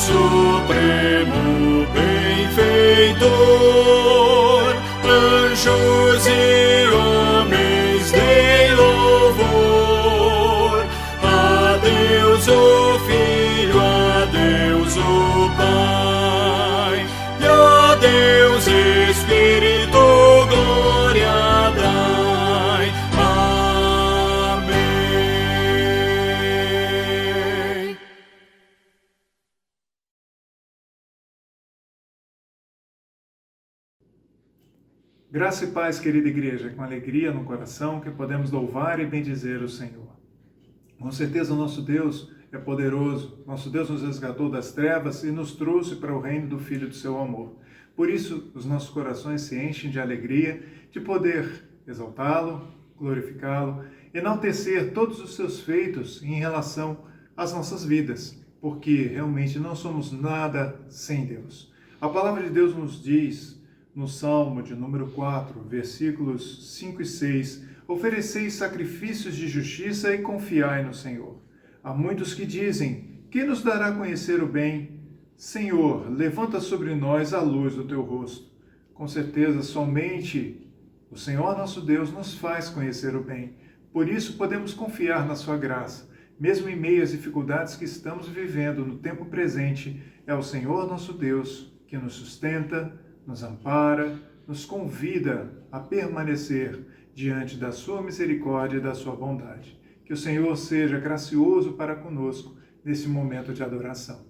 Supremo benfeitor, anjos e homens dei louvor, a Deus o Filho, a Deus o Pai, e a Deus Espírito glória dai. Amém. Graça e paz, querida igreja, com alegria no coração que podemos louvar e bendizer o Senhor. Com certeza o nosso Deus é poderoso, nosso Deus nos resgatou das trevas e nos trouxe para o reino do Filho do seu amor. Por isso, os nossos corações se enchem de alegria de poder exaltá-lo, glorificá-lo, enaltecer todos os seus feitos em relação às nossas vidas, porque realmente não somos nada sem Deus. A palavra de Deus nos diz, no Salmo de número 4, versículos 5 e 6, ofereceis sacrifícios de justiça e confiai no Senhor. Há muitos que dizem, quem nos dará a conhecer o bem? Senhor, levanta sobre nós a luz do teu rosto. Com certeza, somente o Senhor nosso Deus nos faz conhecer o bem. Por isso, podemos confiar na sua graça. Mesmo em meio às dificuldades que estamos vivendo no tempo presente, é o Senhor nosso Deus que nos sustenta, nos ampara, nos convida a permanecer diante da sua misericórdia e da sua bondade. Que o Senhor seja gracioso para conosco nesse momento de adoração.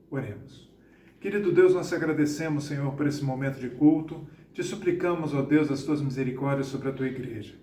Oremos. Querido Deus, nós te agradecemos, Senhor, por esse momento de culto. Te suplicamos, ó Deus, as tuas misericórdias sobre a tua igreja.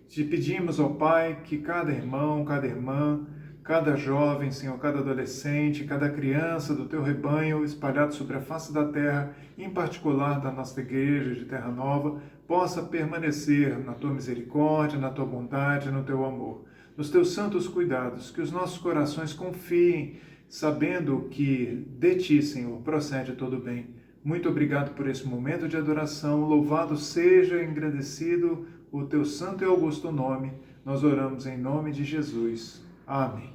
Te pedimos, ó Pai, que cada irmão, cada irmã, cada jovem, Senhor, cada adolescente, cada criança do teu rebanho espalhado sobre a face da terra, em particular da nossa igreja de Terra Nova, possa permanecer na tua misericórdia, na tua bondade, no teu amor, nos teus santos cuidados, que os nossos corações confiem, sabendo que de ti, Senhor, procede todo o bem. Muito obrigado por esse momento de adoração, louvado seja e engrandecido o teu santo e augusto nome. Nós oramos em nome de Jesus. Amém.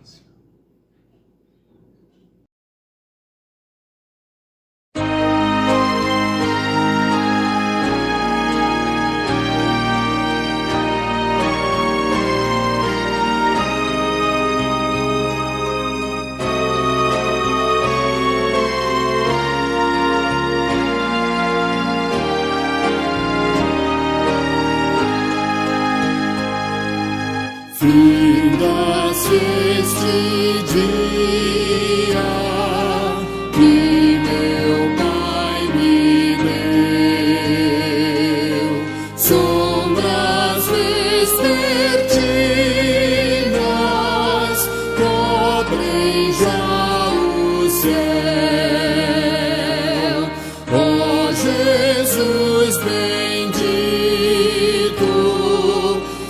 Finda-se este dia que meu Pai me deu, sombras vespertinas cobrem já o céu. Ó Jesus bendito,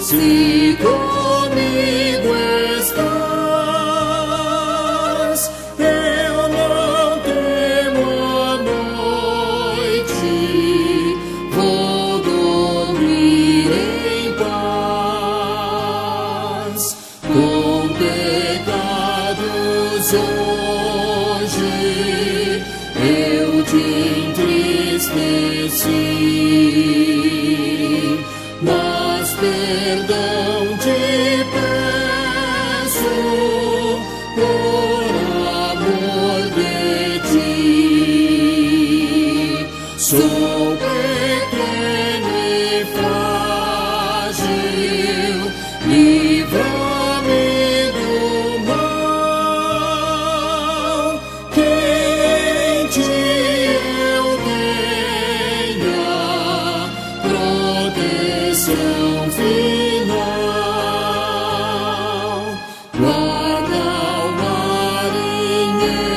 se comigo estás, eu não temo a noite, vou dormir em paz. Com pecados hoje eu te entristeci, mas perdão te peço por amor de ti. Sou pequeno e frágil, livra-me do mal, que em ti eu tenha proteção final. Guarda o marinheiro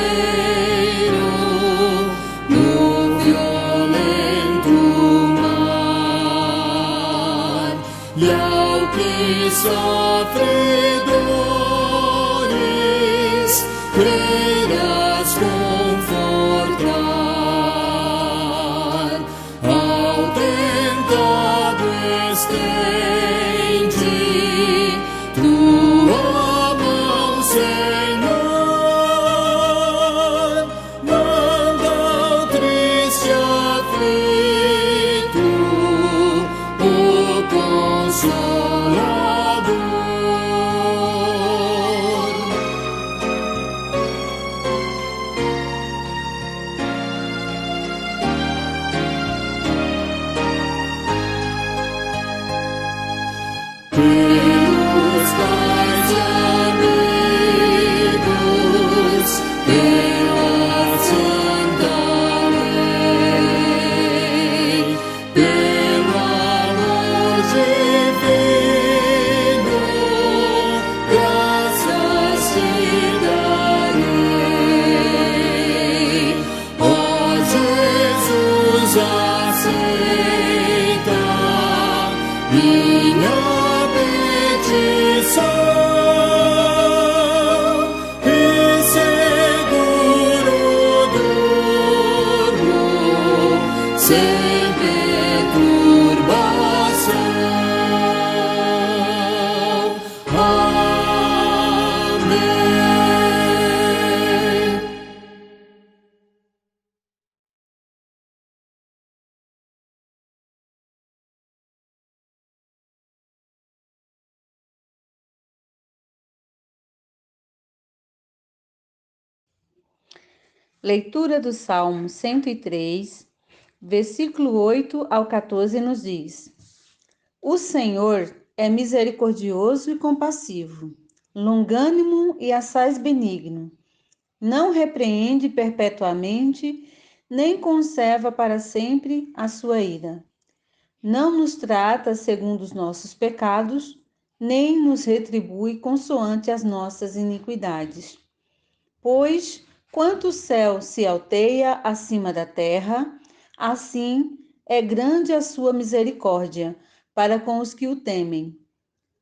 no violento mar, e ao que sofre dores, queiras confortar. Ao tentado estende tua mão, Senhor, pelos pais e amigos, pela santa lei, pelo amor divino, graças te darei. Ó Jesus, aceita minha petição e seguro durmo, sem perturbação. Amém. Leitura do Salmo 103, versículo 8 ao 14 nos diz: O Senhor é misericordioso e compassivo, longânimo e assaz benigno. Não repreende perpetuamente, nem conserva para sempre a sua ira. Não nos trata segundo os nossos pecados, nem nos retribui consoante as nossas iniquidades. Pois, quanto o céu se alteia acima da terra, assim é grande a sua misericórdia para com os que o temem.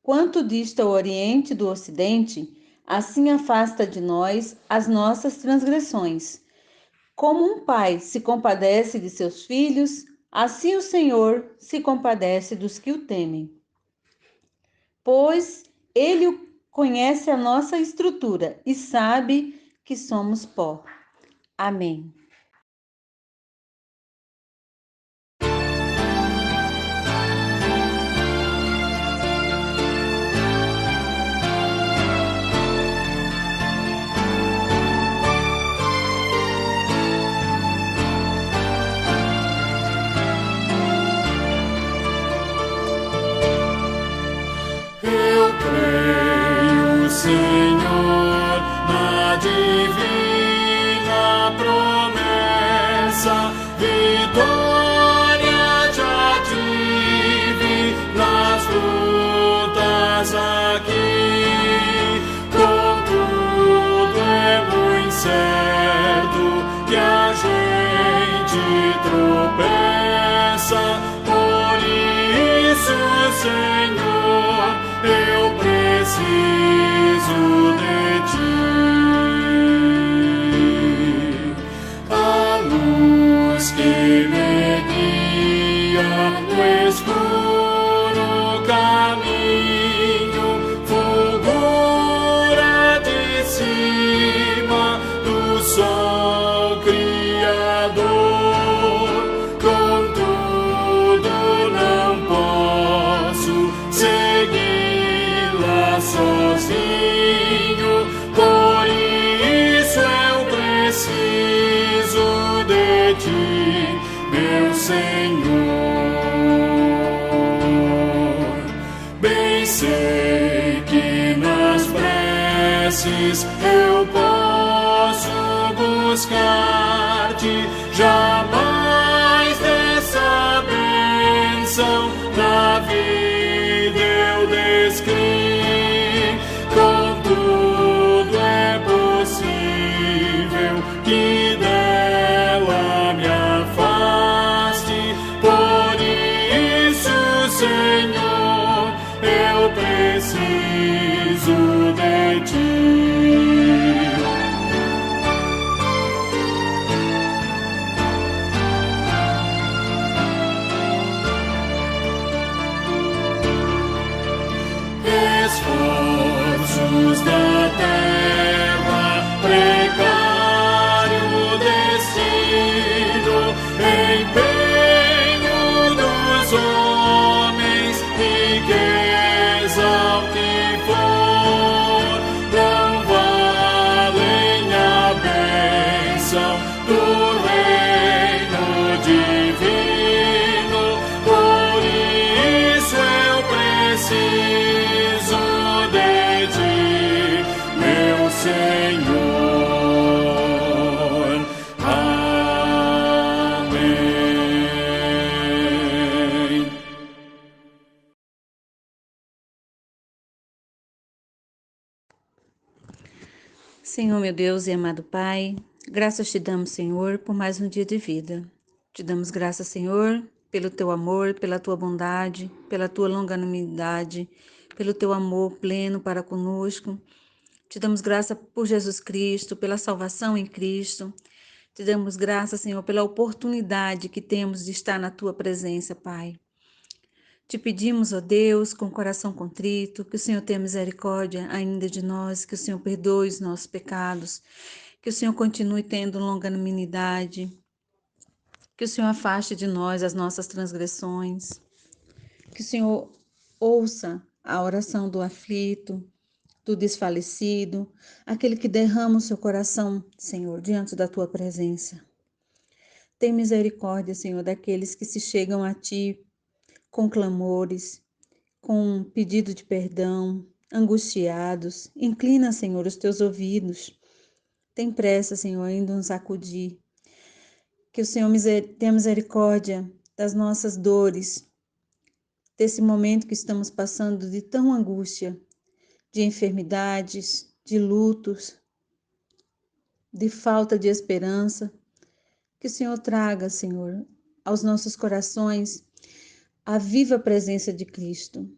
Quanto dista o Oriente do Ocidente, assim afasta de nós as nossas transgressões. Como um pai se compadece de seus filhos, assim o Senhor se compadece dos que o temem. Pois ele conhece a nossa estrutura e sabe que somos pó. Amém. Eu creio, Senhor, na divina promessa, vitória já tive nas lutas aqui. Contudo é muito certo que a gente tropeça, por isso, Senhor, eu preciso de ti. A luz que me guia no escuro caminho fulgura de cima do sol criador. Contudo não posso segui-la sozinho, por isso eu preciso de ti, meu Senhor. Bem sei que nas preces eu posso buscar-te, jamais dessa bênção na vida eu descrevi. Contudo é possível que dela me afaste, por isso, Senhor, eu preciso de ti. Esforços da terra, precário destino, empenho dos homens, riqueza o que for, não Senhor, meu Deus e amado Pai, graças te damos, Senhor, por mais um dia de vida. Te damos graças, Senhor, pelo teu amor, pela tua bondade, pela tua longanimidade, pelo teu amor pleno para conosco. Te damos graça por Jesus Cristo, pela salvação em Cristo. Te damos graça, Senhor, pela oportunidade que temos de estar na tua presença, Pai. Te pedimos, ó Deus, com o coração contrito, que o Senhor tenha misericórdia ainda de nós, que o Senhor perdoe os nossos pecados, que o Senhor continue tendo longanimidade, que o Senhor afaste de nós as nossas transgressões, que o Senhor ouça a oração do aflito, do desfalecido, aquele que derrama o seu coração, Senhor, diante da tua presença. Tem misericórdia, Senhor, daqueles que se chegam a ti com clamores, com pedido de perdão, angustiados. Inclina, Senhor, os teus ouvidos. Tem pressa, Senhor, em nos acudir. Que o Senhor tenha misericórdia das nossas dores, desse momento que estamos passando de tão angústia, de enfermidades, de lutos, de falta de esperança. Que o Senhor traga, Senhor, aos nossos corações a viva presença de Cristo,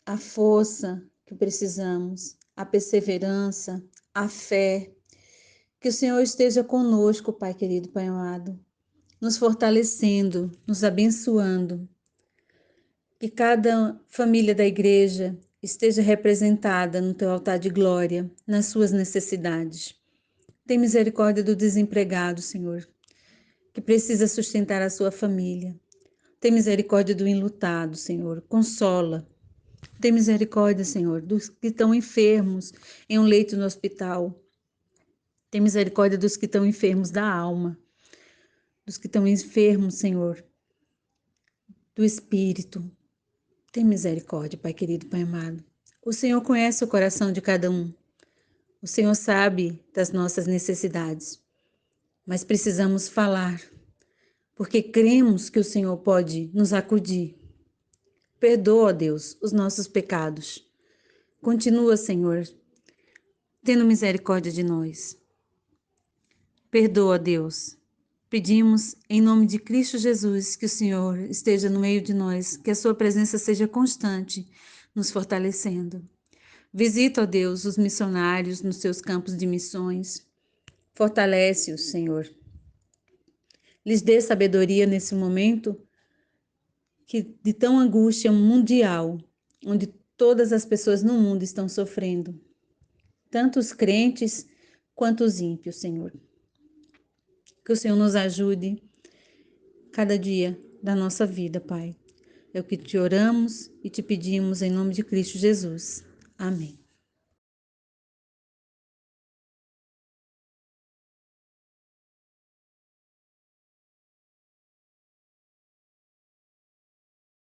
a força que precisamos, a perseverança, a fé. Que o Senhor esteja conosco, Pai querido, Pai amado, nos fortalecendo, nos abençoando. Que cada família da igreja esteja representada no teu altar de glória, nas suas necessidades. Tem misericórdia do desempregado, Senhor, que precisa sustentar a sua família. Tem misericórdia do enlutado, Senhor, consola. Tem misericórdia, Senhor, dos que estão enfermos em um leito no hospital. Tem misericórdia dos que estão enfermos da alma, dos que estão enfermos, Senhor, do espírito. Tem misericórdia, Pai querido, Pai amado. O Senhor conhece o coração de cada um. O Senhor sabe das nossas necessidades, mas precisamos falar, porque cremos que o Senhor pode nos acudir. Perdoa, Deus, os nossos pecados. Continua, Senhor, tendo misericórdia de nós. Perdoa, Deus. Pedimos, em nome de Cristo Jesus, que o Senhor esteja no meio de nós, que a sua presença seja constante, nos fortalecendo. Visita, ó Deus, os missionários nos seus campos de missões. Fortalece-os, Senhor. Lhes dê sabedoria nesse momento de tão angústia mundial, onde todas as pessoas no mundo estão sofrendo, tanto os crentes quanto os ímpios, Senhor. Que o Senhor nos ajude cada dia da nossa vida, Pai. É o que te oramos e te pedimos em nome de Cristo Jesus. Amém.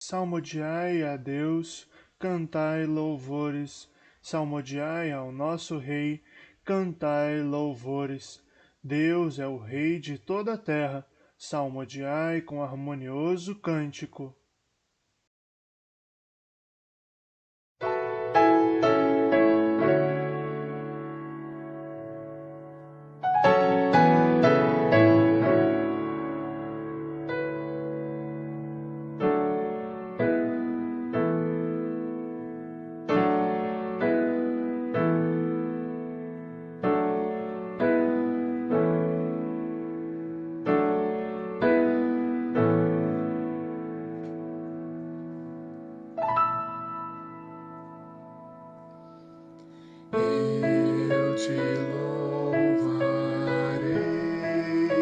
Salmodiai a Deus, cantai louvores. Salmodiai ao nosso Rei, cantai louvores. Deus é o Rei de toda a terra. Salmodiai com harmonioso cântico. Eu te louvarei,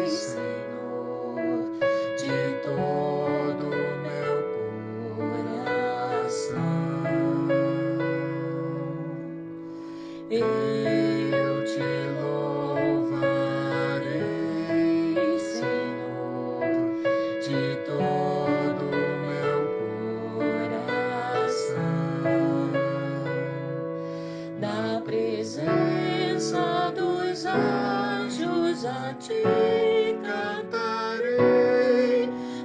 Senhor, de todo o meu coração. Eu te louvarei, Senhor, de todo o meu coração. Na presença dos anjos a ti cantarei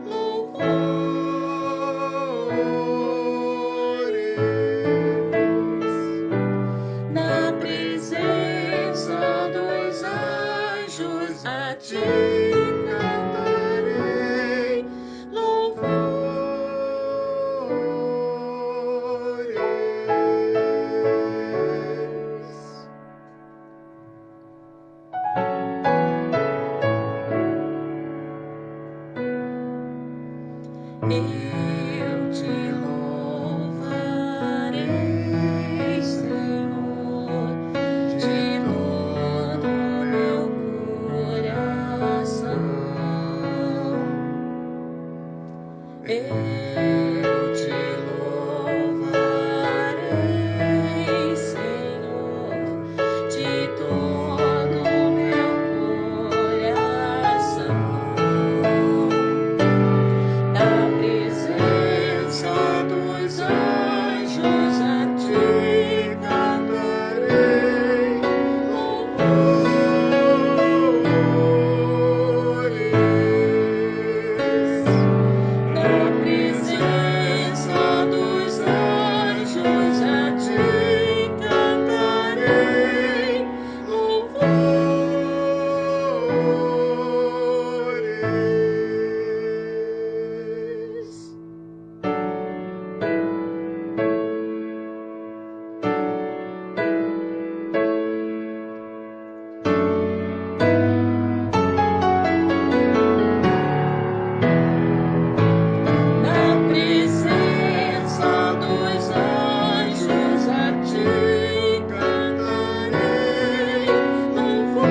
louvores. Na presença Eu te louvarei, Senhor, de todo meu coração. Eu te louvarei, Senhor, de todo meu coração. Na presença dos anjos a ti cantarei louvores. Na presença dos anjos a ti cantarei louvores. Na presença dos anjos a ti cantarei louvores. Na presença dos anjos a ti cantarei louvores.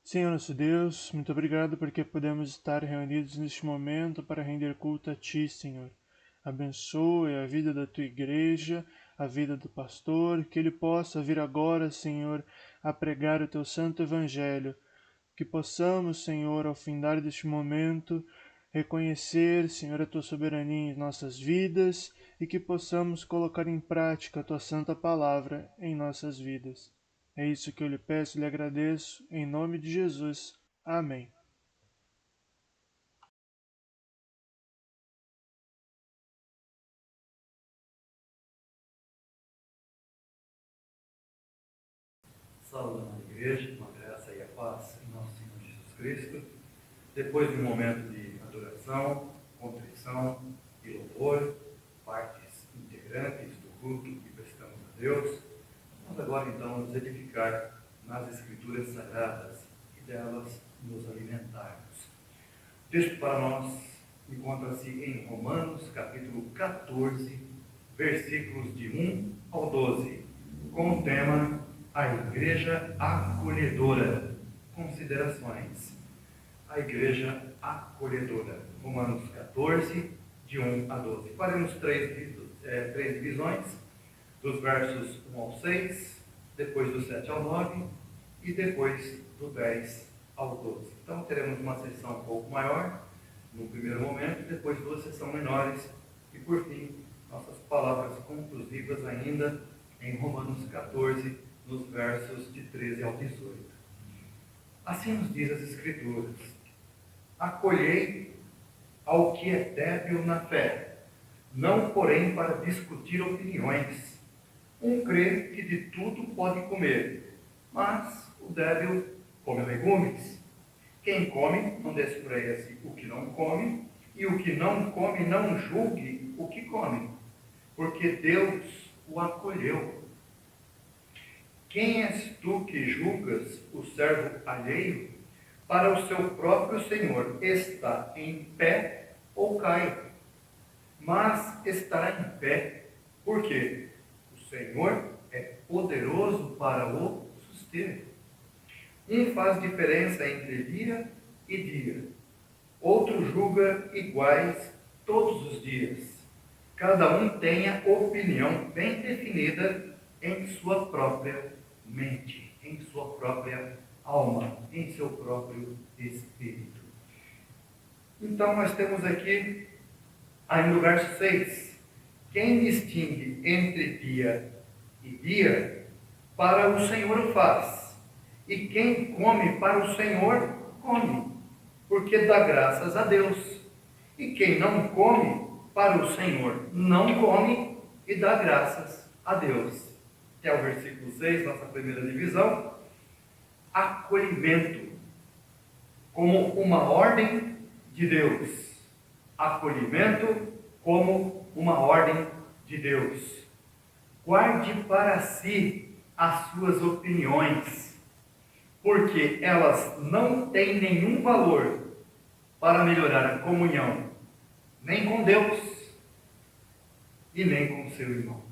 Senhor nosso Deus, muito obrigado porque podemos estar reunidos neste momento para render culto a Ti, Senhor. Abençoe a vida da Tua igreja, a vida do pastor, que ele possa vir agora, Senhor, a pregar o Teu santo evangelho. Que possamos, Senhor, ao findar deste momento, reconhecer, Senhor, a Tua soberania em nossas vidas e que possamos colocar em prática a Tua santa palavra em nossas vidas. É isso que eu lhe peço e lhe agradeço, em nome de Jesus. Amém. Saúde na igreja, com a graça e a paz em nosso Senhor Jesus Cristo. Depois de um momento de adoração, contrição e louvor, partes integrantes do culto que prestamos a Deus, vamos agora então nos edificar nas Escrituras Sagradas e delas nos alimentarmos. O texto para nós encontra-se em Romanos, capítulo 14, versículos de 1 ao 12, com o tema A Igreja Acolhedora. Considerações. A Igreja Acolhedora. Romanos 14, de 1 a 12. Faremos três divisões, dos versos 1 ao 6, depois do 7 ao 9 e depois do 10 ao 12. Então teremos uma sessão um pouco maior no primeiro momento, depois duas sessões menores e por fim nossas palavras conclusivas ainda em Romanos 14, nos versos de 13 ao 18. Assim nos diz as Escrituras: acolhei ao que é débil na fé, não porém para discutir opiniões. Um crê que de tudo pode comer, mas o débil come legumes. Quem come não desprezie o que não come, e o que não come não julgue o que come, porque Deus o acolheu. Quem és tu que julgas o servo alheio? Para o seu próprio Senhor está em pé ou cai, mas estará em pé, porque o Senhor é poderoso para o suster. Um faz diferença entre dia e dia, outro julga iguais todos os dias. Cada um tem a opinião bem definida em sua própria mente, em sua própria alma, em seu próprio espírito. Então nós temos aqui, aí no verso 6, quem distingue entre dia e dia, para o Senhor o faz, e quem come para o Senhor, come. porque dá graças a Deus. E quem não come para o Senhor, não come e dá graças a Deus. Que é o versículo 6, nossa primeira divisão. Acolhimento como uma ordem de Deus. Acolhimento como uma ordem de Deus. Guarde para si as suas opiniões, porque elas não têm nenhum valor para melhorar a comunhão, nem com Deus e nem com o seu irmão.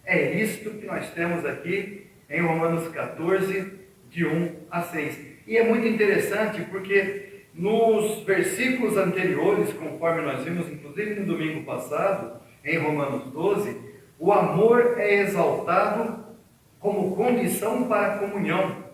É isto que nós temos aqui em Romanos 14, de 1 a 6. E é muito interessante porque nos versículos anteriores, conforme nós vimos, inclusive no domingo passado, em Romanos 12, o amor é exaltado como condição para a comunhão.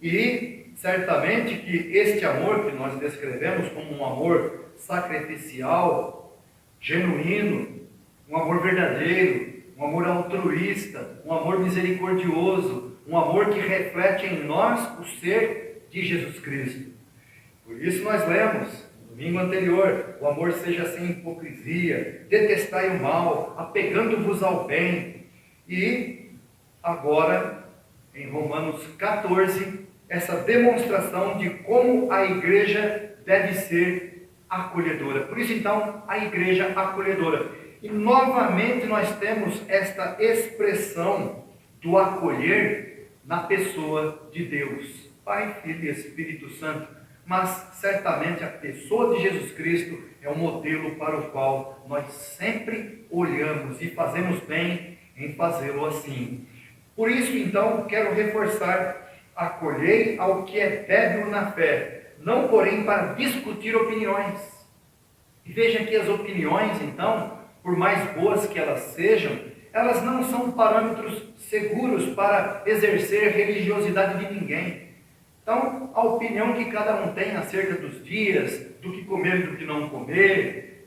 E certamente que este amor que nós descrevemos como um amor sacrificial, genuíno, um amor verdadeiro, um amor altruísta, um amor misericordioso, um amor que reflete em nós o ser de Jesus Cristo. Por isso nós lemos, no domingo anterior, o amor seja sem hipocrisia, detestai o mal, apegando-vos ao bem. E agora, em Romanos 14, essa demonstração de como a igreja deve ser acolhedora. Por isso, então, a igreja acolhedora. E novamente nós temos esta expressão do acolher na pessoa de Deus, Pai, Filho e Espírito Santo. Mas certamente a pessoa de Jesus Cristo é o modelo para o qual nós sempre olhamos e fazemos bem em fazê-lo assim. Por isso, então, quero reforçar: acolhei ao que é débil na fé, não porém para discutir opiniões. E veja que as opiniões, então, por mais boas que elas sejam, elas não são parâmetros seguros para exercer religiosidade de ninguém. Então, a opinião que cada um tem acerca dos dias, do que comer e do que não comer,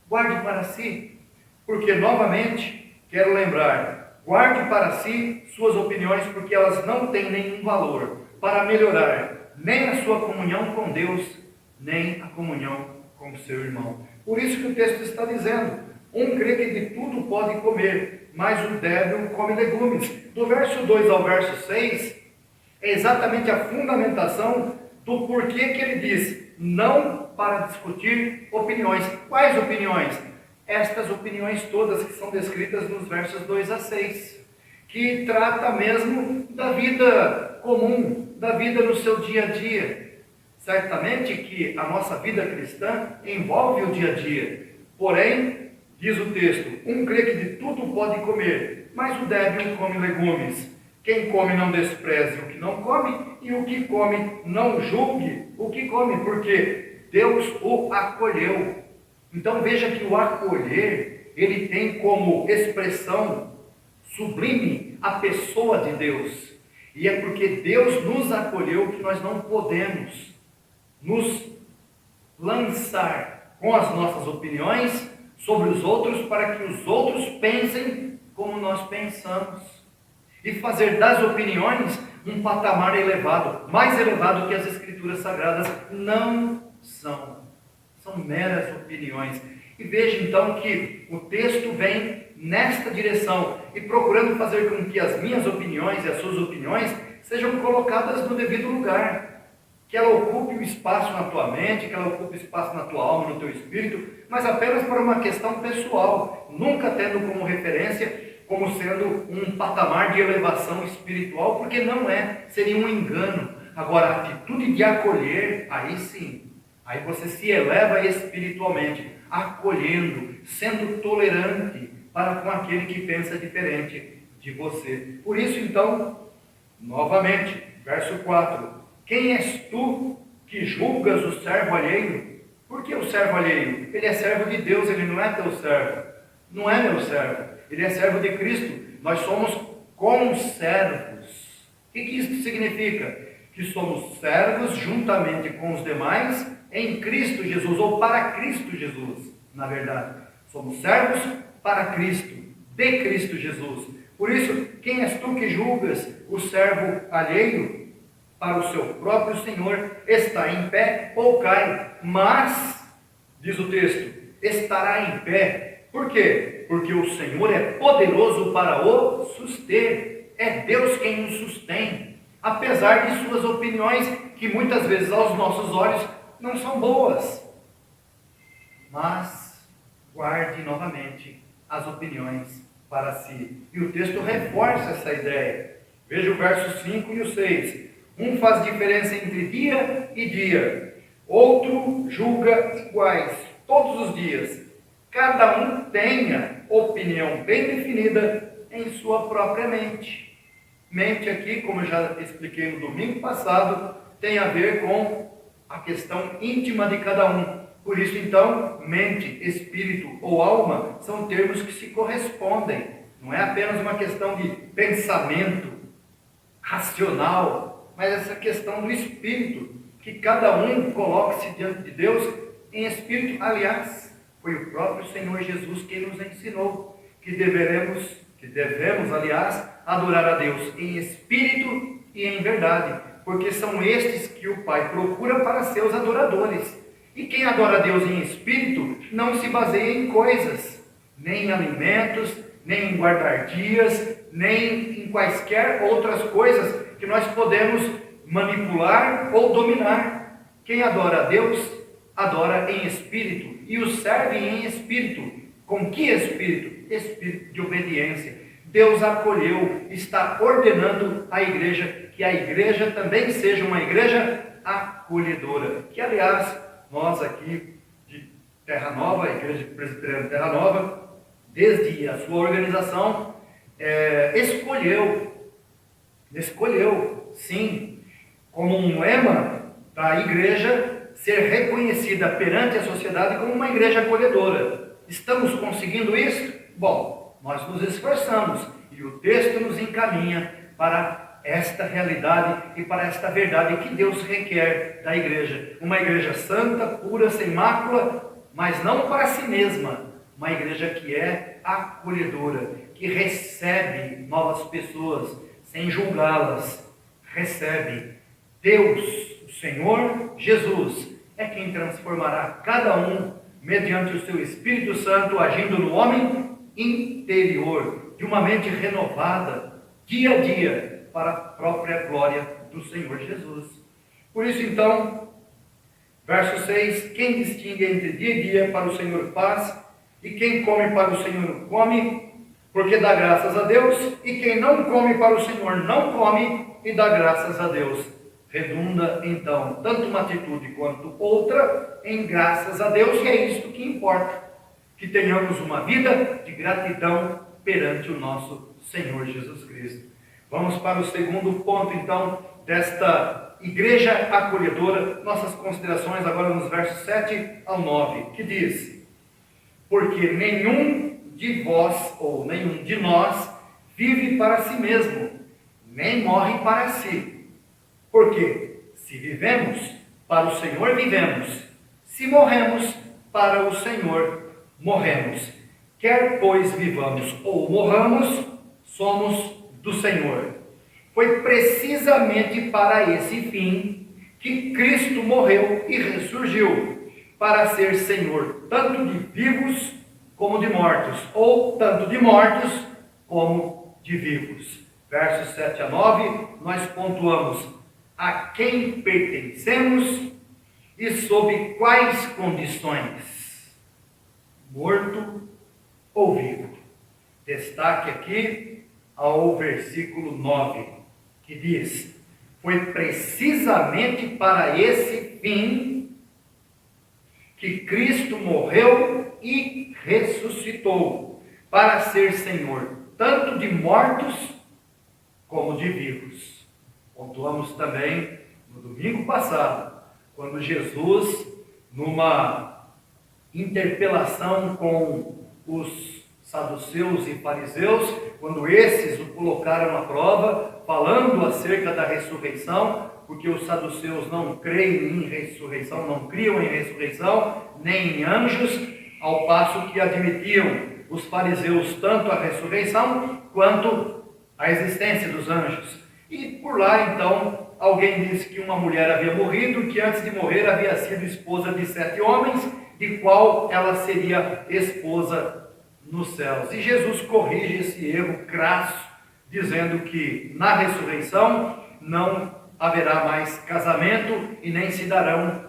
guarde para si. Porque, novamente, quero lembrar, guarde para si suas opiniões, porque elas não têm nenhum valor para melhorar nem a sua comunhão com Deus, nem a comunhão com o seu irmão. Por isso que o texto está dizendo: um crê que de tudo pode comer, mas o débil come legumes. Do verso 2 ao verso 6, é exatamente a fundamentação do porquê que ele diz: não para discutir opiniões. Quais opiniões? Estas opiniões todas que são descritas nos versos 2 a 6, que trata mesmo da vida comum, da vida no seu dia a dia. Certamente que a nossa vida cristã envolve o dia a dia, porém, diz o texto, um crê que de tudo pode comer, mas o débil come legumes. Quem come não despreze o que não come, e o que come não julgue o que come, porque Deus o acolheu. Então veja que o acolher, ele tem como expressão sublime a pessoa de Deus. E é porque Deus nos acolheu que nós não podemos nos lançar com as nossas opiniões sobre os outros para que os outros pensem como nós pensamos. E fazer das opiniões um patamar elevado, mais elevado que as Escrituras Sagradas não são. São meras opiniões. E veja então que o texto vem nesta direção e procurando fazer com que as minhas opiniões e as suas opiniões sejam colocadas no devido lugar. Que ela ocupe o espaço na tua mente, que ela ocupe o espaço na tua alma, no teu espírito, mas apenas por uma questão pessoal, nunca tendo como referência como sendo um patamar de elevação espiritual, porque não é, seria um engano. Agora, a atitude de acolher, aí sim, aí você se eleva espiritualmente, acolhendo, sendo tolerante para com aquele que pensa diferente de você. Por isso, então, novamente, verso 4, quem és tu que julgas o servo alheio? Por que o servo alheio? Ele é servo de Deus, ele não é teu servo, não é meu servo. Ele é servo de Cristo. Nós somos conservos. O que isso significa? Que somos servos juntamente com os demais em Cristo Jesus, ou para Cristo Jesus, na verdade. Somos servos para Cristo, de Cristo Jesus. Por isso, quem és tu que julgas o servo alheio? para o seu próprio Senhor, está em pé ou cai, mas, diz o texto, estará em pé. Por quê? Porque o Senhor é poderoso para o suster. É Deus quem o sustém, apesar de suas opiniões, que muitas vezes aos nossos olhos não são boas. Mas guarde novamente as opiniões para si. E o texto reforça essa ideia. Veja o verso 5 e o 6. Um faz diferença entre dia e dia, outro julga iguais todos os dias. Cada um tenha opinião bem definida em sua própria mente. Mente aqui, como eu já expliquei no domingo passado, tem a ver com a questão íntima de cada um. Por isso, então, mente, espírito ou alma são termos que se correspondem. Não é apenas uma questão de pensamento racional, mas essa questão do espírito, que cada um coloque-se diante de Deus em espírito. Aliás, foi o próprio Senhor Jesus quem nos ensinou que devemos, aliás, adorar a Deus em espírito e em verdade, porque são estes que o Pai procura para seus adoradores. E quem adora a Deus em espírito não se baseia em coisas, nem em alimentos, nem em guardar dias, nem em quaisquer outras coisas que nós podemos manipular ou dominar. Quem adora a Deus, adora em espírito e o serve em espírito. Com que espírito? Espírito de obediência. Deus acolheu, está ordenando à igreja, que a igreja também seja uma igreja acolhedora. Que, aliás, nós aqui de Terra Nova, a Igreja Presbiteriana de Terra Nova, desde a sua organização, escolheu, sim, como um lema da igreja, ser reconhecida perante a sociedade como uma igreja acolhedora. Estamos conseguindo isso? Bom, nós nos esforçamos e o texto nos encaminha para esta realidade e para esta verdade que Deus requer da igreja. Uma igreja santa, pura, sem mácula, mas não para si mesma. Uma igreja que é acolhedora, que recebe novas pessoas sem julgá-las. Recebe. Deus, o Senhor Jesus, é quem transformará cada um mediante o seu Espírito Santo, agindo no homem interior, de uma mente renovada, dia a dia, para a própria glória do Senhor Jesus. Por isso, então, verso 6, quem distingue entre dia e dia para o Senhor faz, e quem come para o Senhor come, porque dá graças a Deus, e quem não come para o Senhor não come, e dá graças a Deus. Redunda, então, tanto uma atitude quanto outra em graças a Deus, e é isto que importa, que tenhamos uma vida de gratidão perante o nosso Senhor Jesus Cristo. Vamos para o segundo ponto, então, desta igreja acolhedora, nossas considerações agora nos versos 7 ao 9, que diz: porque nenhum de vós, ou nenhum de nós, vive para si mesmo, nem morre para si. Porque se vivemos, para o Senhor vivemos, se morremos, para o Senhor morremos. Quer pois vivamos ou morramos, somos do Senhor. Foi precisamente para esse fim que Cristo morreu e ressurgiu, para ser Senhor tanto de vivos como de mortos, ou tanto de mortos como de vivos. Versos 7 a 9, nós pontuamos a quem pertencemos e sob quais condições, morto ou vivo. Destaque aqui ao versículo 9, que diz: foi precisamente para esse fim que Cristo morreu e ressuscitou, para ser Senhor tanto de mortos como de vivos. Pontuamos também no domingo passado, quando Jesus, numa interpelação com os saduceus e fariseus, quando esses o colocaram à prova, falando acerca da ressurreição, porque os saduceus não creem em ressurreição, não criam em ressurreição, nem em anjos, ao passo que admitiam os fariseus tanto a ressurreição quanto a existência dos anjos. E por lá, então, alguém disse que uma mulher havia morrido, que antes de morrer havia sido esposa de 7 homens, de qual ela seria esposa nos céus. E Jesus corrige esse erro crasso, dizendo que na ressurreição não haverá mais casamento e nem se darão,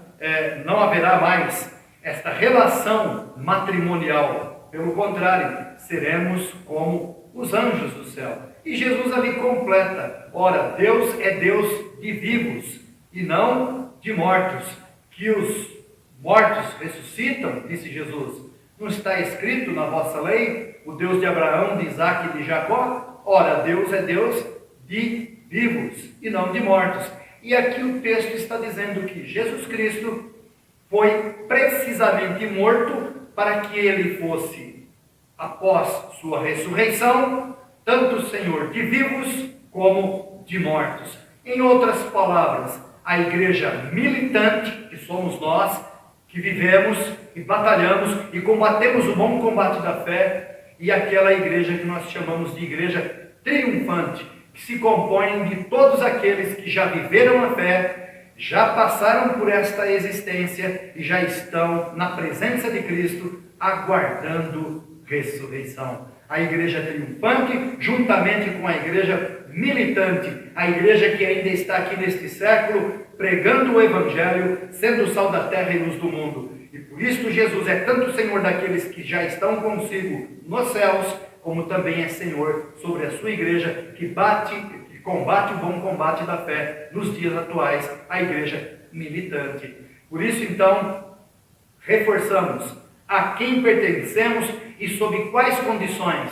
não haverá mais esta relação matrimonial. Pelo contrário, seremos como os anjos do céu. E Jesus ali completa: ora, Deus é Deus de vivos e não de mortos. Que os mortos ressuscitam, disse Jesus. Não está escrito na vossa lei, o Deus de Abraão, de Isaque e de Jacó? Ora, Deus é Deus de vivos e não de mortos. E aqui o texto está dizendo que Jesus Cristo foi precisamente morto para que ele fosse, após sua ressurreição, tanto o Senhor de vivos como de mortos. Em outras palavras, a igreja militante, que somos nós, que vivemos e batalhamos e combatemos o bom combate da fé, e aquela igreja que nós chamamos de igreja triunfante, que se compõe de todos aqueles que já viveram a fé, já passaram por esta existência e já estão na presença de Cristo, aguardando ressurreição. A igreja triunfante, juntamente com a igreja militante, a igreja que ainda está aqui neste século, pregando o Evangelho, sendo o sal da terra e luz do mundo. E por isso Jesus é tanto Senhor daqueles que já estão consigo nos céus, como também é Senhor sobre a sua igreja, que combate o bom combate da fé nos dias atuais, a igreja militante. Por isso, então, reforçamos a quem pertencemos e sob quais condições.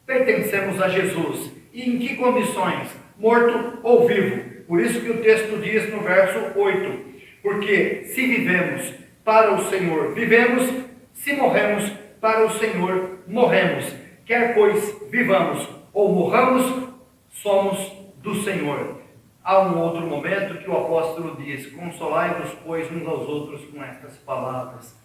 Pertencemos a Jesus. E em que condições? Morto ou vivo? Por isso que o texto diz no verso 8, porque se vivemos para o Senhor, vivemos, se morremos para o Senhor, morremos. Quer pois vivamos ou morramos, somos do Senhor. Há um outro momento que o apóstolo diz: consolai-vos, pois, uns aos outros com estas palavras.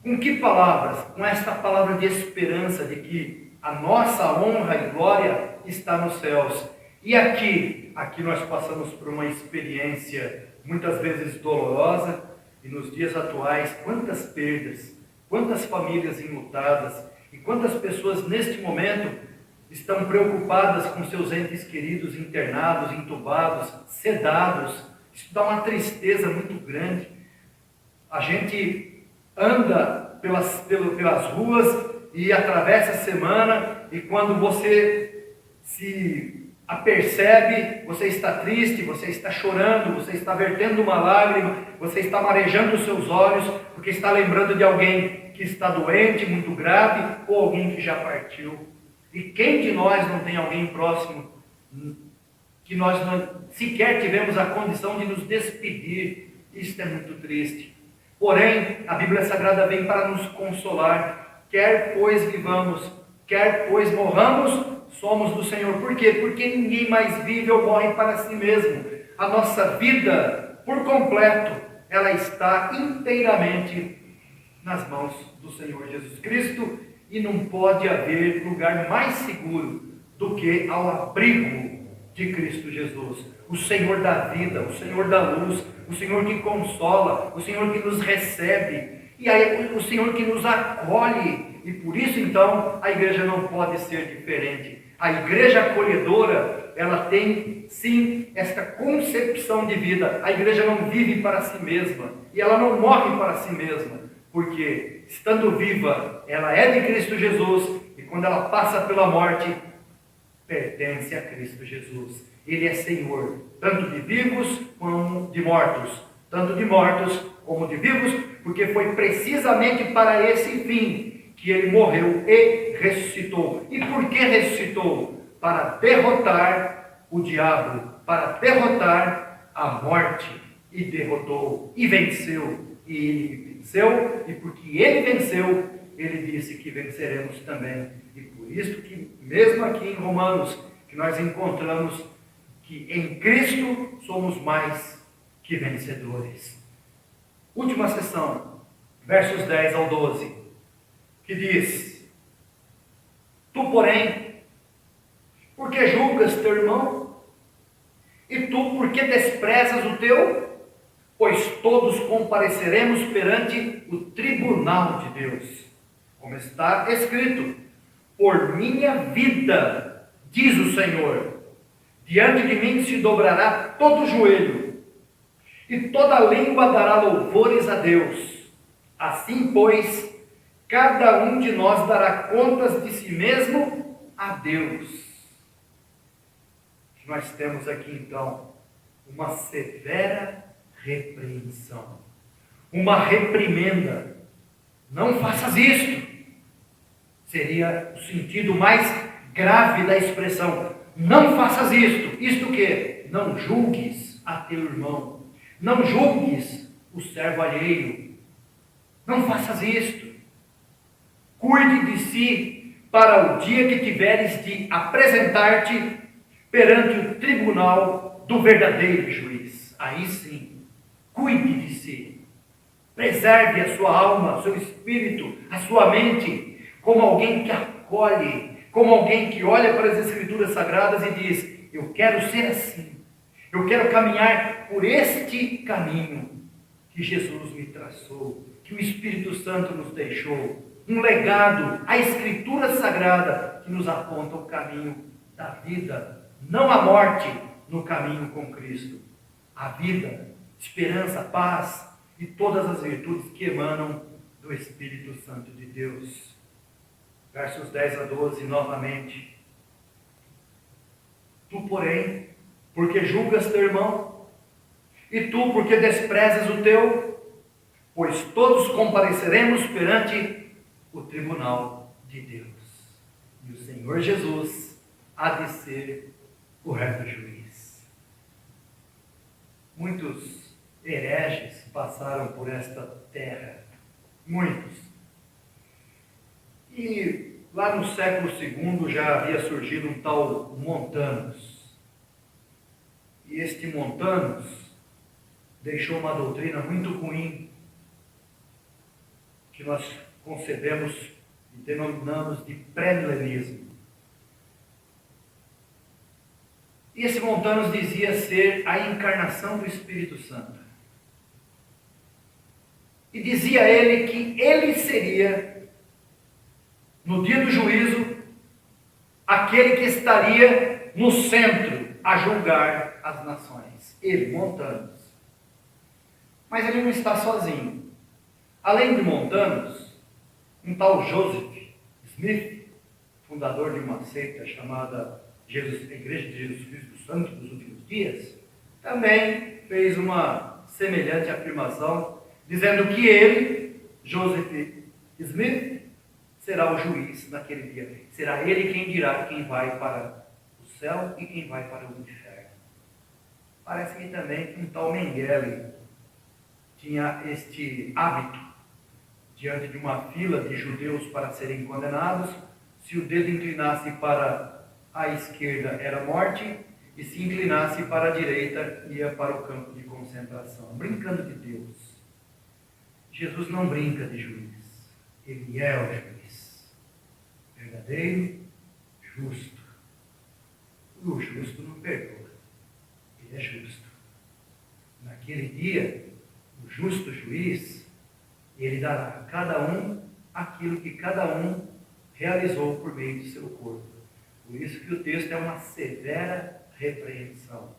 Com que palavras? Com esta palavra de esperança de que a nossa honra e glória está nos céus. E aqui nós passamos por uma experiência muitas vezes dolorosa, e nos dias atuais, quantas perdas, quantas famílias enlutadas, e quantas pessoas neste momento estão preocupadas com seus entes queridos internados, entubados, sedados. Isso dá uma tristeza muito grande. A gente anda pelas ruas e atravessa a semana, e quando você se apercebe, você está triste, você está chorando, você está vertendo uma lágrima, você está marejando os seus olhos, porque está lembrando de alguém que está doente, muito grave, ou alguém que já partiu. E quem de nós não tem alguém próximo que nós não, sequer tivemos a condição de nos despedir? Isso é muito triste. Porém, a Bíblia Sagrada vem para nos consolar. Quer pois vivamos, quer pois morramos, somos do Senhor. Por quê? Porque ninguém mais vive ou morre para si mesmo. A nossa vida, por completo, ela está inteiramente nas mãos do Senhor Jesus Cristo, e não pode haver lugar mais seguro do que ao abrigo de Cristo Jesus, o Senhor da vida, o Senhor da luz, o Senhor que consola, o Senhor que nos recebe, e aí o Senhor que nos acolhe. E por isso, então, a igreja não pode ser diferente. A igreja acolhedora, ela tem, sim, esta concepção de vida. A igreja não vive para si mesma, e ela não morre para si mesma, porque, estando viva, ela é de Cristo Jesus, e quando ela passa pela morte, pertence a Cristo Jesus. Ele é Senhor, tanto de vivos como de mortos, tanto de mortos como de vivos, porque foi precisamente para esse fim que ele morreu e ressuscitou. E por que ressuscitou? Para derrotar o diabo, para derrotar a morte. E derrotou, e venceu. E ele venceu, e porque ele venceu, ele disse que venceremos também. E por isso que, mesmo aqui em Romanos, que nós encontramos que em Cristo somos mais que vencedores. Última sessão, versos 10 ao 12, que diz: Tu, porém, porque julgas teu irmão? E tu, por que desprezas o teu? Pois todos compareceremos perante o tribunal de Deus. Como está escrito: por minha vida, diz o Senhor, diante de mim se dobrará todo o joelho, e toda língua dará louvores a Deus. Assim, pois, cada um de nós dará contas de si mesmo a Deus. Nós temos aqui, então, uma severa repreensão, uma reprimenda. Não faças isto. Seria o sentido mais grave da expressão. Não faças isto. Isto o quê? Não julgues a teu irmão. Não julgues o servo alheio. Não faças isto. Cuide de si para o dia que tiveres de apresentar-te perante o tribunal do verdadeiro juiz. Aí sim, cuide de si. Preserve a sua alma, seu espírito, a sua mente, como alguém que acolhe, como alguém que olha para as Escrituras Sagradas e diz: eu quero ser assim, eu quero caminhar por este caminho que Jesus me traçou, que o Espírito Santo nos deixou, um legado, a Escritura Sagrada que nos aponta o caminho da vida, não a morte no caminho com Cristo, a vida, esperança, paz e todas as virtudes que emanam do Espírito Santo de Deus. Versos 10 a 12, novamente. Tu, porém, porque julgas teu irmão, e tu, porque desprezas o teu, pois todos compareceremos perante o tribunal de Deus. E o Senhor Jesus há de ser o reto juiz. Muitos hereges passaram por esta terra, muitos. E lá no século II já havia surgido um tal Montanus. E este Montanus deixou uma doutrina muito ruim, que nós concebemos e denominamos de pré-milenismo. E esse Montanus dizia ser a encarnação do Espírito Santo. E dizia ele que ele seria, no dia do juízo, aquele que estaria no centro a julgar as nações. Ele, Montanus. Mas ele não está sozinho. Além de Montanus, um tal Joseph Smith, fundador de uma seita chamada Igreja de Jesus Cristo Santo dos Últimos Dias, também fez uma semelhante afirmação, dizendo que ele, Joseph Smith, será o juiz naquele dia. Será ele quem dirá quem vai para o céu e quem vai para o inferno. Parece que também um tal Mengele tinha este hábito, diante de uma fila de judeus para serem condenados, se o dedo inclinasse para a esquerda era morte, e se inclinasse para a direita ia para o campo de concentração. Brincando de Deus. Jesus não brinca de juiz. Ele é o juiz. Verdadeiro, justo. O justo não perdoa. Ele é justo. Naquele dia, o justo juiz, ele dará a cada um aquilo que cada um realizou por meio de seu corpo. Por isso que o texto é uma severa repreensão.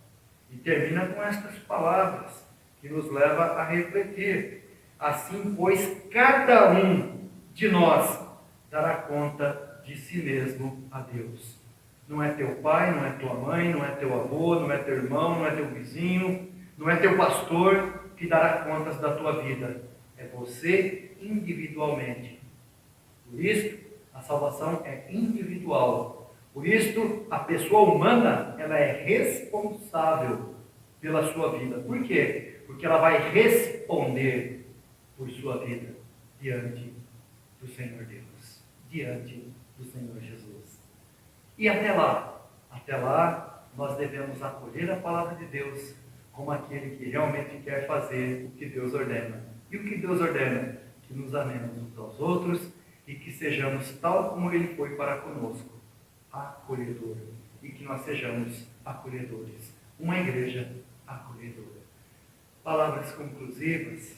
E termina com estas palavras, que nos leva a refletir. Assim, pois, cada um de nós dará conta de si mesmo a Deus. Não é teu pai, não é tua mãe, não é teu avô, não é teu irmão, não é teu vizinho, não é teu pastor que dará contas da tua vida. É você individualmente. Por isso, a salvação é individual. Por isso, a pessoa humana, ela é responsável pela sua vida. Por quê? Porque ela vai responder por sua vida diante do Senhor Deus, diante do Senhor Jesus. E até lá, nós devemos acolher a palavra de Deus como aquele que realmente quer fazer o que Deus ordena. E o que Deus ordena? Que nos amemos uns aos outros e que sejamos tal como Ele foi para conosco, acolhedor, e que nós sejamos acolhedores uma igreja acolhedora. Palavras conclusivas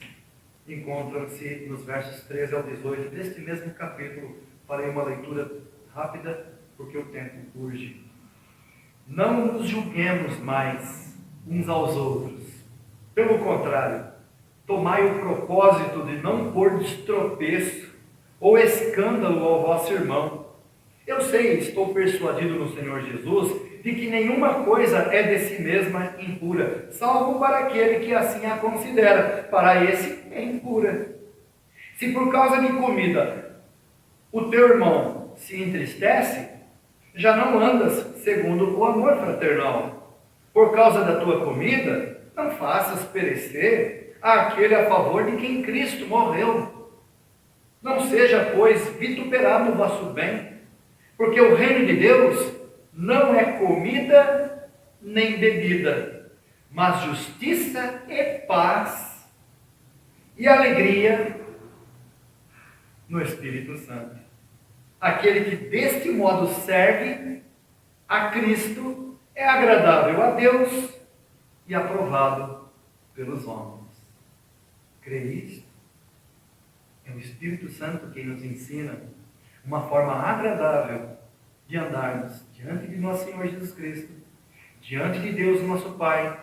encontram-se nos versos 13 ao 18 deste mesmo capítulo. Farei uma leitura rápida, porque o tempo urge. Não nos julguemos mais uns aos outros. Pelo contrário, tomai o propósito de não pôr destropeço ou escândalo ao vosso irmão. Eu sei, estou persuadido no Senhor Jesus, de que nenhuma coisa é de si mesma impura, salvo para aquele que assim a considera. Para esse é impura. Se por causa de comida o teu irmão se entristece, já não andas segundo o amor fraternal. Por causa da tua comida, não faças perecer aquele a favor de quem Cristo morreu. Não seja, pois, vituperado o vosso bem, porque o reino de Deus não é comida nem bebida, mas justiça e paz e alegria no Espírito Santo. Aquele que deste modo serve a Cristo é agradável a Deus e aprovado pelos homens. Creio. É o Espírito Santo quem nos ensina uma forma agradável de andarmos diante de nosso Senhor Jesus Cristo, diante de Deus, nosso Pai,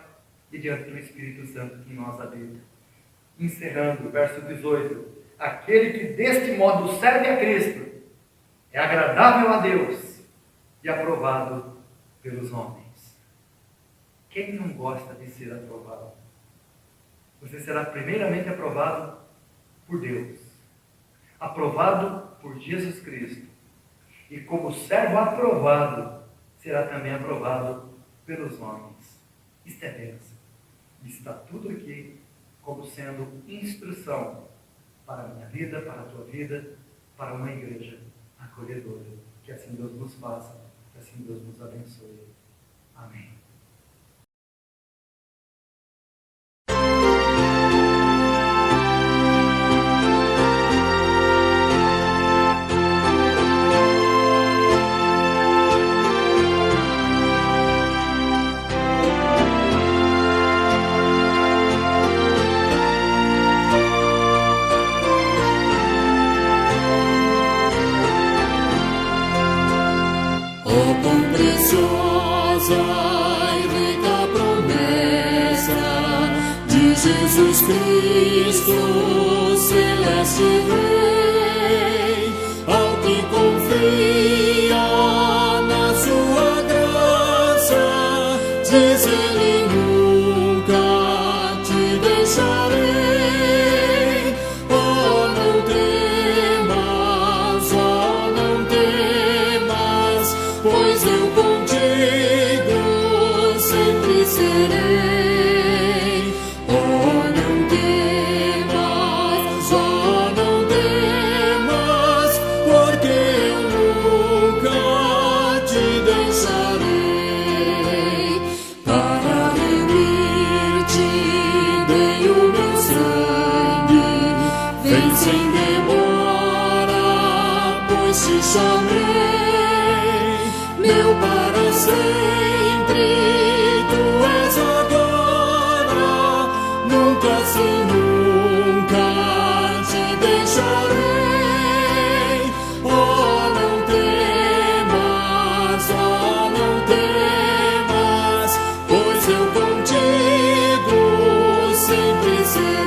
e diante do Espírito Santo que em nós habita. Encerrando, verso 18. Aquele que deste modo serve a Cristo é agradável a Deus e aprovado pelos homens. Quem não gosta de ser aprovado? Você será primeiramente aprovado por Deus, aprovado por Jesus Cristo, e como servo aprovado, será também aprovado pelos homens. Isto é bênção. Está tudo aqui como sendo instrução para a minha vida, para a tua vida, para uma igreja acolhedora. Que assim Deus nos faça, que assim Deus nos abençoe. Amém. Jesus Cristo, celeste Rei, ao que confia na sua graça, diz Ele: nunca te deixarei. Oh, não temas, pois eu contigo sempre serei. Sem demora, pois te chamei, meu para sempre, tu és agora, nunca se nunca te deixarei. Oh, não temas, pois eu contigo sempre serei.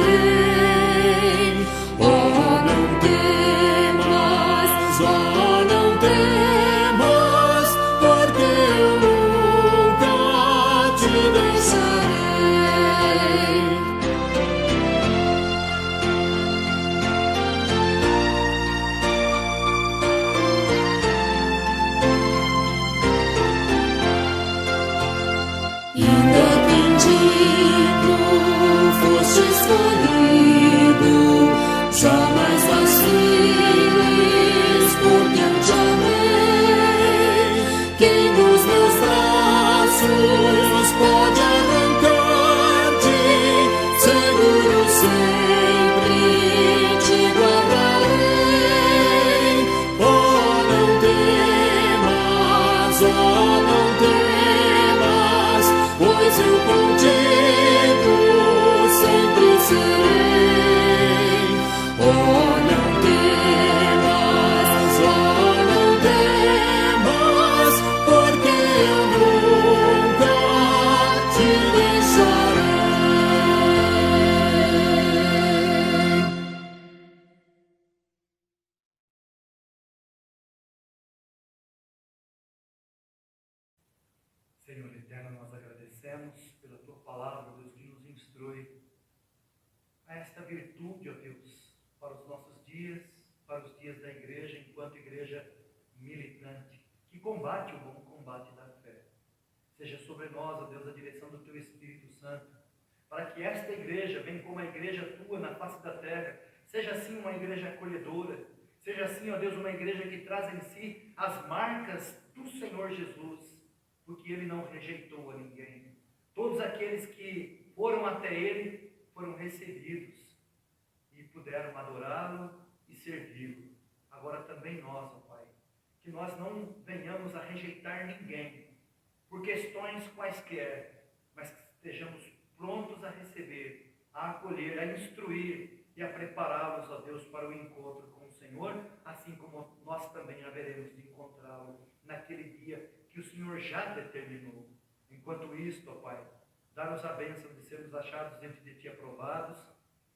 Jamais vaciles, porque eu te amei. Quem dos meus braços pode arrancar-te? Seguro sempre te guardarei. Oh, não temas, pois eu virtude, ó Deus, para os nossos dias, para os dias da igreja, enquanto igreja militante, que combate o bom combate da fé. Seja sobre nós, ó Deus, a direção do Teu Espírito Santo, para que esta igreja, bem como a igreja Tua na face da terra, seja assim uma igreja acolhedora, seja assim, ó Deus, uma igreja que traz em si as marcas do Senhor Jesus, porque Ele não rejeitou a ninguém. Todos aqueles que foram até Ele foram recebidos e puderam adorá-lo e servi-lo. Agora também nós, ó Pai, que nós não venhamos a rejeitar ninguém por questões quaisquer, mas que estejamos prontos a receber, a acolher, a instruir e a prepará-los, ó Deus, para o encontro com o Senhor, assim como nós também haveremos de encontrá-lo naquele dia que o Senhor já determinou. Enquanto isto, ó Pai, dá-nos a bênção de sermos achados diante de Ti aprovados,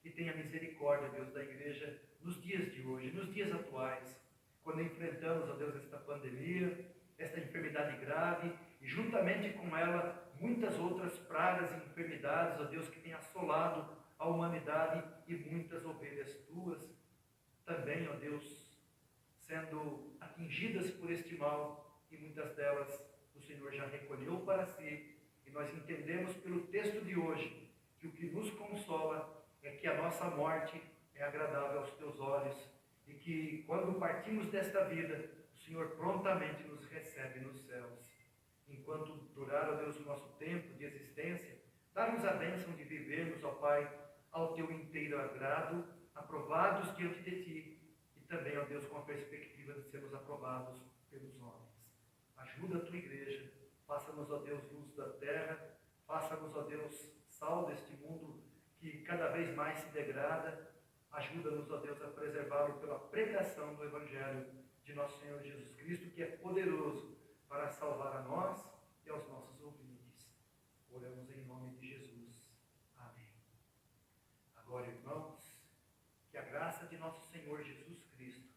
e tenha misericórdia, Deus, da igreja nos dias de hoje, nos dias atuais, quando enfrentamos, ó Deus, esta pandemia, esta enfermidade grave, e juntamente com ela muitas outras pragas e enfermidades, ó Deus, que têm assolado a humanidade e muitas ovelhas Tuas também, ó Deus, sendo atingidas por este mal, e muitas delas o Senhor já recolheu para si, e nós entendemos pelo texto de hoje que o que nos consola é que a nossa morte é agradável aos Teus olhos, e que quando partimos desta vida, o Senhor prontamente nos recebe nos céus. Enquanto durar, ó Deus, o nosso tempo de existência, dá-nos a bênção de vivermos, ó Pai, ao Teu inteiro agrado, aprovados diante de Ti, e também, ó Deus, com a perspectiva de sermos aprovados pelos homens. Ajuda a Tua igreja, faça-nos, ó Deus, luz da terra, faça-nos, ó Deus, sal deste mundo que cada vez mais se degrada. Ajuda-nos, ó Deus, a preservá-lo pela pregação do Evangelho de nosso Senhor Jesus Cristo, que é poderoso para salvar a nós e aos nossos ouvintes. Oramos em nome de Jesus. Amém. Agora, irmãos, que a graça de nosso Senhor Jesus Cristo,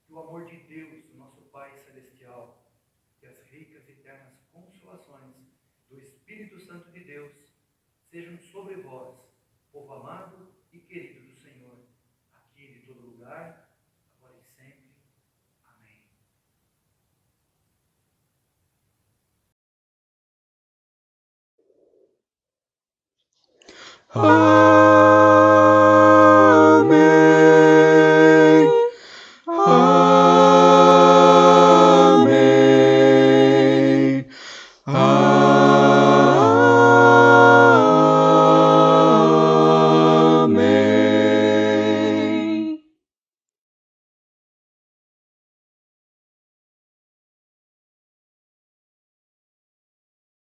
que o amor de Deus, o nosso Pai Celestial, e as ricas e eternas consolações do Espírito Santo de Deus sejam sobre vós, povo amado e querido do Senhor, aqui e de todo lugar, agora e sempre. Amém.